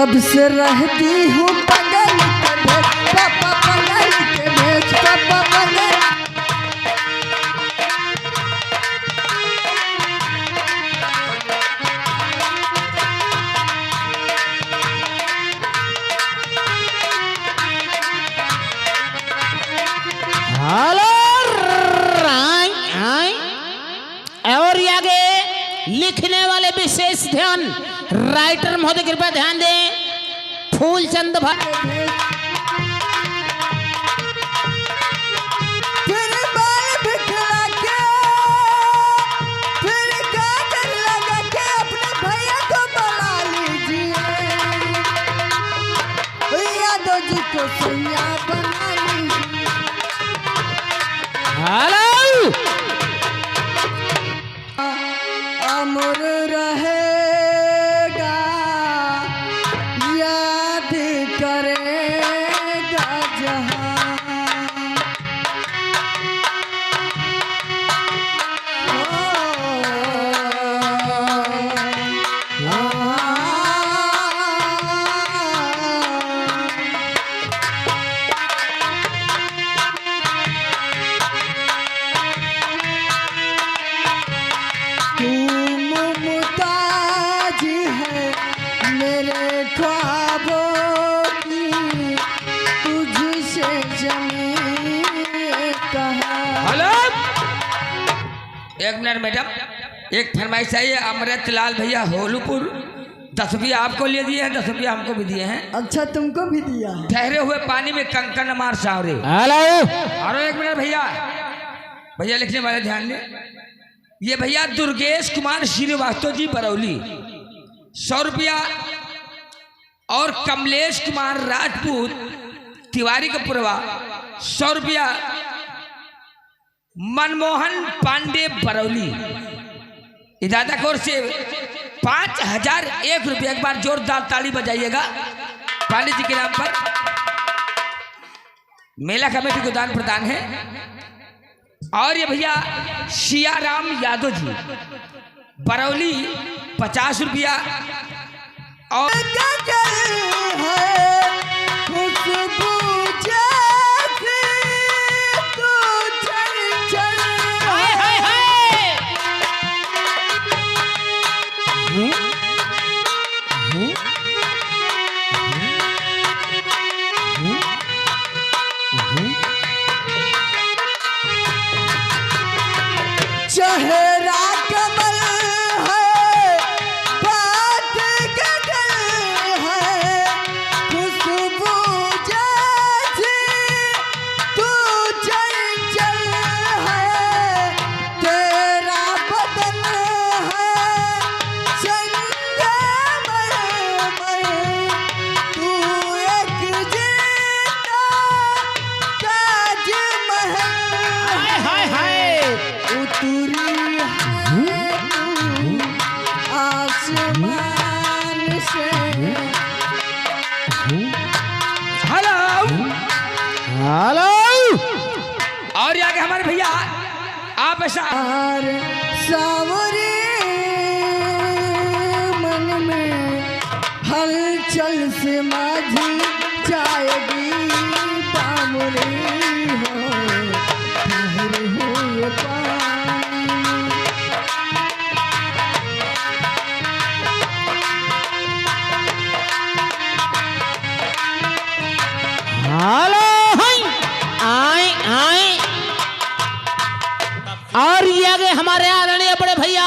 कब से रहती हूँ पगल के भेष, पापा पगल के भेष, पापा पगल। और आगे लिखने वाले विशेष ध्यान, राइटर महोदय कृपया ध्यान दें। फूलचंद भाई फिर बाल बिखरा के, फिर काजल लगा के अपने भैया को बुला लीजिए, यादव जी को सैया बना लीजिए। हेलो अमर रहेगा, याद करेगा जहां। एक मिनट मैडम, एक फरमाइश आई है। अमृतलाल भैया होलूपुर 10 रुपया आपको ले दिए हैं, 10 रुपया हमको भी दिए हैं। अच्छा तुमको भी दिया है। ठहरे हुए पानी में कंकन मार सावरे। हेलो और एक मिनट भैया, भैया लिखने वाले ध्यान दें। ये भैया दुर्गेश कुमार श्रीवास्तव जी बरौली 100 रुपया, और कमलेश कुमार राजपूत तिवारी का पुरवा 100 रुपया, मनमोहन पांडे बरौली इदादा कोर से 5001 रुपया। एक बार जोरदार ताली बजाइएगा पांडे जी के नाम पर। मेला कमेटी को दान प्रदान है। और ये भैया सियाराम यादव जी बरौली 50 रुपया। और चेहरा कमल है, बात गगन है, खुशबू जैसी तू चंचल है, तेरा बदन है संगमरमर, तू एक जीता ताजमहल उतरी आसमान से। हेलो हेलो और आगे हमारे भैया आप ऐसा सावरे मन में हलचल से माझी जाएगी बामुरी हो, ठहरे हुए पानी। हेलो आए आए। और ये आगे हमारे आदरणीय बड़े भैया